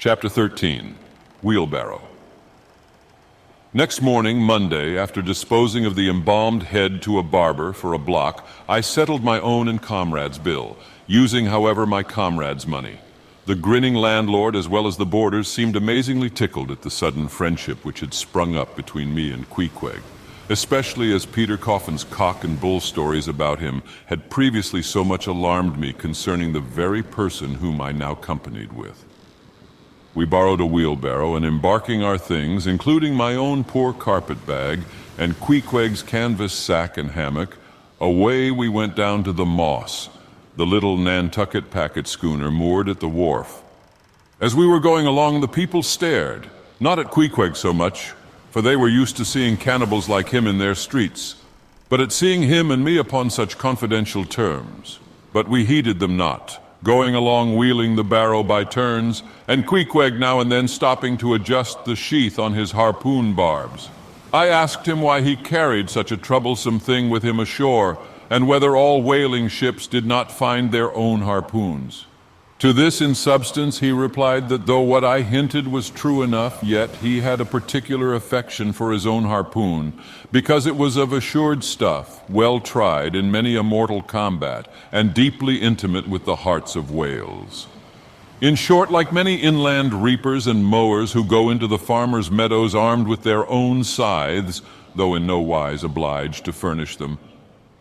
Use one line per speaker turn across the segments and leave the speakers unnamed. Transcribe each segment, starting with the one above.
Chapter 13. Wheelbarrow. Next morning, Monday, after disposing of the embalmed head to a barber for a block, I settled my own and comrades' bill, using, however, my comrades' money. The grinning landlord, as well as the boarders, seemed amazingly tickled at the sudden friendship which had sprung up between me and Queequeg, especially as Peter Coffin's cock and bull stories about him had previously so much alarmed me concerning the very person whom I now companied with. We borrowed a wheelbarrow, and embarking our things, including my own poor carpet bag and Queequeg's canvas sack and hammock, away we went down to the Moss, the little Nantucket packet schooner moored at the wharf. As we were going along, the people stared, not at Queequeg so much, for they were used to seeing cannibals like him in their streets, but at seeing him and me upon such confidential terms. But we heeded them not, going along wheeling the barrow by turns, and Queequeg now and then stopping to adjust the sheath on his harpoon barbs. I asked him why he carried such a troublesome thing with him ashore, and whether all whaling ships did not find their own harpoons. To this, in substance, he replied that though what I hinted was true enough, yet he had a particular affection for his own harpoon, because it was of assured stuff, well tried in many a mortal combat, and deeply intimate with the hearts of whales. In short, like many inland reapers and mowers who go into the farmers' meadows armed with their own scythes, though in no wise obliged to furnish them,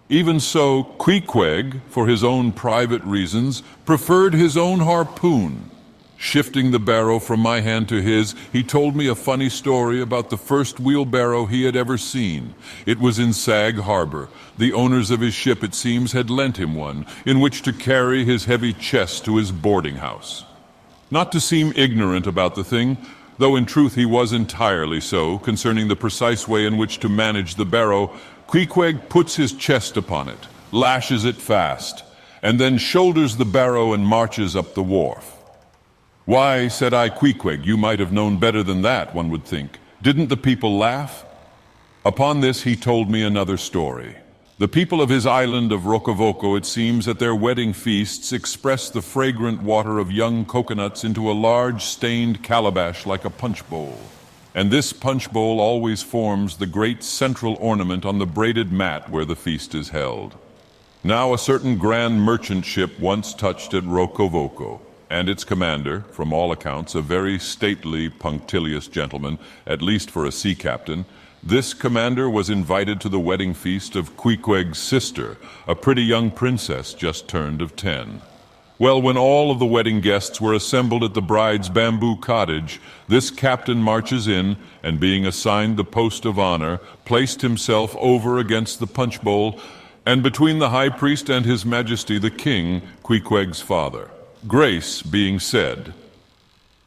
even so, Queequeg, for his own private reasons, preferred his own harpoon. Shifting the barrow from my hand to his, he told me a funny story about the first wheelbarrow he had ever seen. It was in Sag Harbor. The owners of his ship, it seems, had lent him one, in which to carry his heavy chest to his boarding house. Not to seem ignorant about the thing, though in truth he was entirely so, concerning the precise way in which to manage the barrow, Queequeg puts his chest upon it, lashes it fast, and then shoulders the barrow and marches up the wharf. Why, said I, Queequeg, you might have known better than that, one would think. Didn't the people laugh? Upon this he told me another story. The people of his island of Rokovoko, it seems, at their wedding feasts express the fragrant water of young coconuts into a large stained calabash like a punch bowl. And this punch bowl always forms the great central ornament on the braided mat where the feast is held. Now a certain grand merchant ship once touched at Rokovoko, and its commander, from all accounts a very stately, punctilious gentleman, at least for a sea captain, this commander was invited to the wedding feast of Queequeg's sister, a pretty young princess just turned of 10. Well, when all of the wedding guests were assembled at the bride's bamboo cottage, this captain marches in, and being assigned the post of honor, placed himself over against the punch bowl, and between the high priest and his majesty the king, Queequeg's father. Grace being said.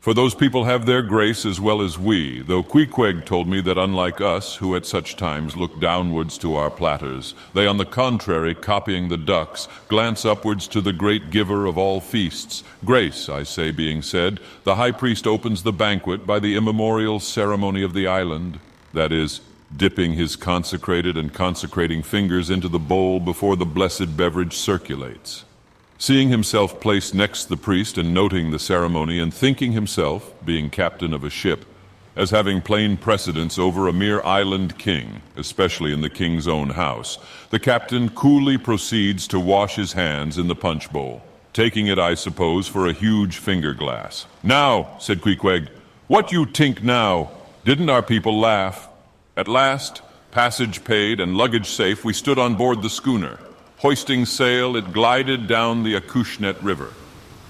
For those people have their grace as well as we, though Queequeg told me that unlike us, who at such times look downwards to our platters, they on the contrary, copying the ducks, glance upwards to the great giver of all feasts. Grace, I say, being said, the high priest opens the banquet by the immemorial ceremony of the island, that is, dipping his consecrated and consecrating fingers into the bowl before the blessed beverage circulates. Seeing himself placed next the priest and noting the ceremony and thinking himself, being captain of a ship, as having plain precedence over a mere island king, especially in the king's own house, the captain coolly proceeds to wash his hands in the punch bowl, taking it, I suppose, for a huge finger glass. Now, said Queequeg, what you tink now? Didn't our people laugh? At last, passage paid and luggage safe, we stood on board the schooner. Hoisting sail, it glided down the Acushnet River.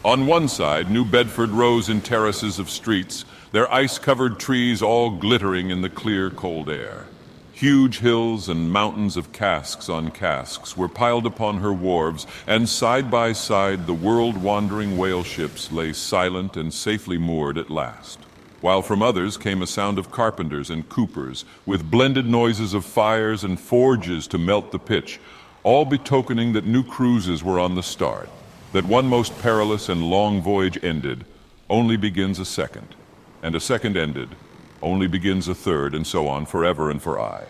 On one side, New Bedford rose in terraces of streets, their ice-covered trees all glittering in the clear, cold air. Huge hills and mountains of casks on casks were piled upon her wharves, and side by side the world-wandering whale ships lay silent and safely moored at last, while from others came a sound of carpenters and coopers, with blended noises of fires and forges to melt the pitch, all betokening that new cruises were on the start, that one most perilous and long voyage ended, only begins a second, and a second ended, only begins a third, and so on forever and for aye.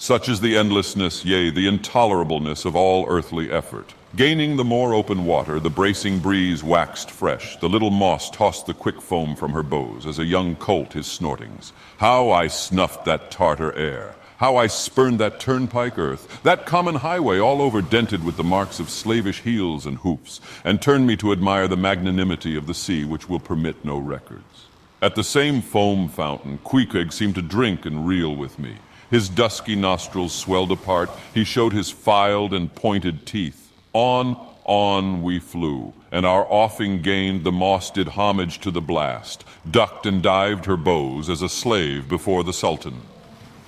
Such is the endlessness, yea, the intolerableness of all earthly effort. Gaining the more open water, the bracing breeze waxed fresh. The little moss tossed the quick foam from her bows as a young colt his snortings. How I snuffed that Tartar air! How I spurned that turnpike earth, that common highway all over dented with the marks of slavish heels and hoofs, and turned me to admire the magnanimity of the sea which will permit no records. At the same foam fountain, Queequeg seemed to drink and reel with me. His dusky nostrils swelled apart, he showed his filed and pointed teeth. On we flew, and our offing gained, the moss did homage to the blast, ducked and dived her bows as a slave before the Sultan.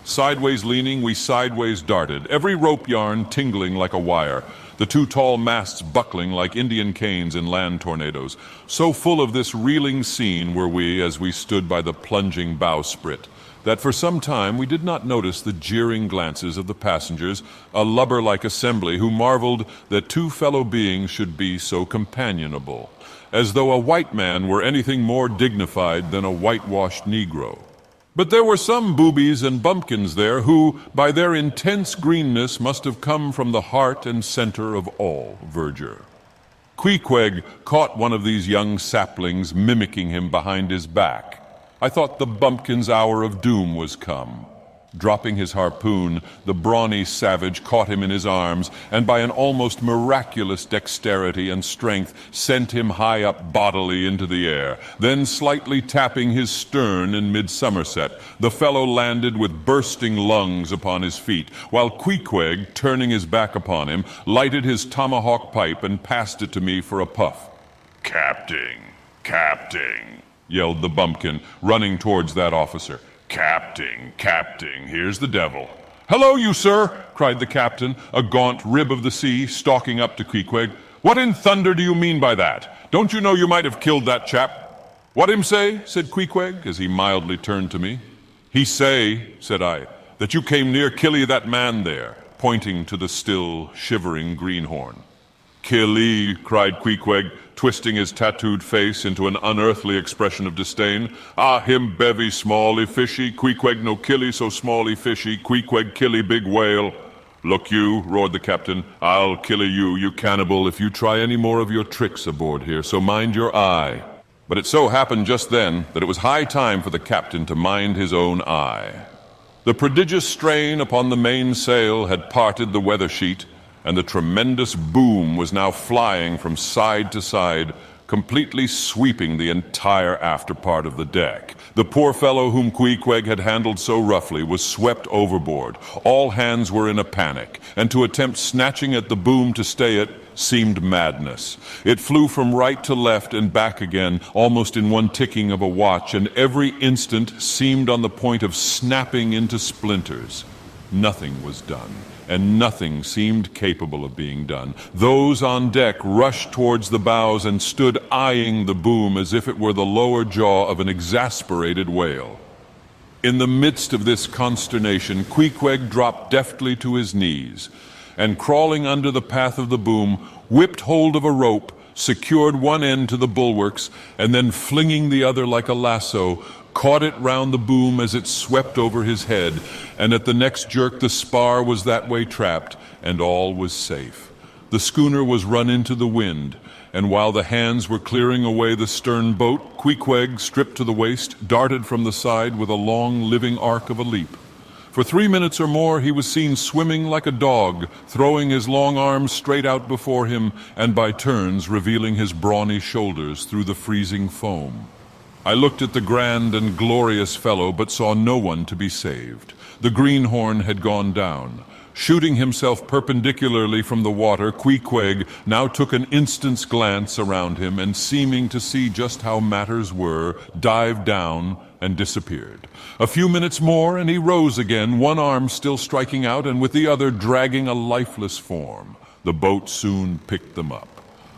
Sideways leaning, we sideways darted, every rope yarn tingling like a wire, the two tall masts buckling like Indian canes in land tornadoes. So full of this reeling scene were we as we stood by the plunging bowsprit, that for some time we did not notice the jeering glances of the passengers, a lubber-like assembly who marveled that two fellow beings should be so companionable, as though a white man were anything more dignified than a whitewashed Negro. But there were some boobies and bumpkins there who, by their intense greenness, must have come from the heart and center of all verdure. Queequeg caught one of these young saplings mimicking him behind his back. I thought the bumpkin's hour of doom was come. Dropping his harpoon, the brawny savage caught him in his arms, and by an almost miraculous dexterity and strength sent him high up bodily into the air. Then, slightly tapping his stern in mid-somerset, the fellow landed with bursting lungs upon his feet, while Queequeg, turning his back upon him, lighted his tomahawk pipe and passed it to me for a puff. "Captain, Captain," yelled the bumpkin, running towards that officer. Captain, here's the devil." "Hello, you, sir," cried the captain, a gaunt rib of the sea, stalking up to Queequeg. "What in thunder do you mean by that? Don't you know you might have killed that chap?" "What him say?" said Queequeg, as he mildly turned to me. "He say," said I, "that you came near killie that man there," pointing to the still, shivering greenhorn. "Killie," cried Queequeg, twisting his tattooed face into an unearthly expression of disdain. "Ah, him bevy smally fishy, Queequeg no killie so smally fishy, Queequeg killie big whale." "Look you," roared the captain, "I'll killie you, you cannibal, if you try any more of your tricks aboard here, so mind your eye." But it so happened just then that it was high time for the captain to mind his own eye. The prodigious strain upon the mainsail had parted the weather sheet, and the tremendous boom was now flying from side to side, completely sweeping the entire after part of the deck. The poor fellow whom Queequeg had handled so roughly was swept overboard. All hands were in a panic, and to attempt snatching at the boom to stay it seemed madness. It flew from right to left and back again, almost in one ticking of a watch, and every instant seemed on the point of snapping into splinters. Nothing was done, and nothing seemed capable of being done. Those on deck rushed towards the bows and stood eyeing the boom as if it were the lower jaw of an exasperated whale. In the midst of this consternation, Queequeg dropped deftly to his knees, and crawling under the path of the boom, whipped hold of a rope, secured one end to the bulwarks, and then flinging the other like a lasso, caught it round the boom as it swept over his head, and at the next jerk the spar was that way trapped, and all was safe. The schooner was run into the wind, and while the hands were clearing away the stern boat, Queequeg, stripped to the waist, darted from the side with a long living arc of a leap. For 3 minutes or more he was seen swimming like a dog, throwing his long arms straight out before him, and by turns revealing his brawny shoulders through the freezing foam. I looked at the grand and glorious fellow, but saw no one to be saved. The greenhorn had gone down. Shooting himself perpendicularly from the water, Queequeg now took an instant's glance around him, and seeming to see just how matters were, dived down and disappeared. A few minutes more, and he rose again, one arm still striking out, and with the other dragging a lifeless form. The boat soon picked them up.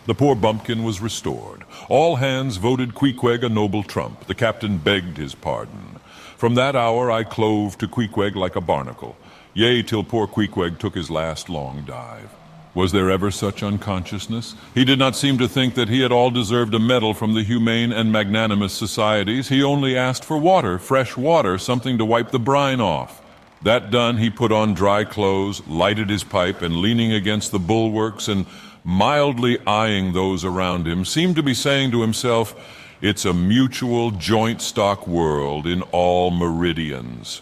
The poor bumpkin was restored. All hands voted Queequeg a noble trump. The captain begged his pardon. From that hour I clove to Queequeg like a barnacle, yea, till poor Queequeg took his last long dive. Was there ever such unconsciousness? He did not seem to think that he at all deserved a medal from the humane and magnanimous societies. He only asked for water, fresh water, something to wipe the brine off. That done, he put on dry clothes, lighted his pipe, and leaning against the bulwarks and mildly eyeing those around him, seemed to be saying to himself, "It's a mutual joint stock world in all meridians.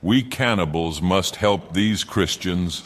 We cannibals must help these Christians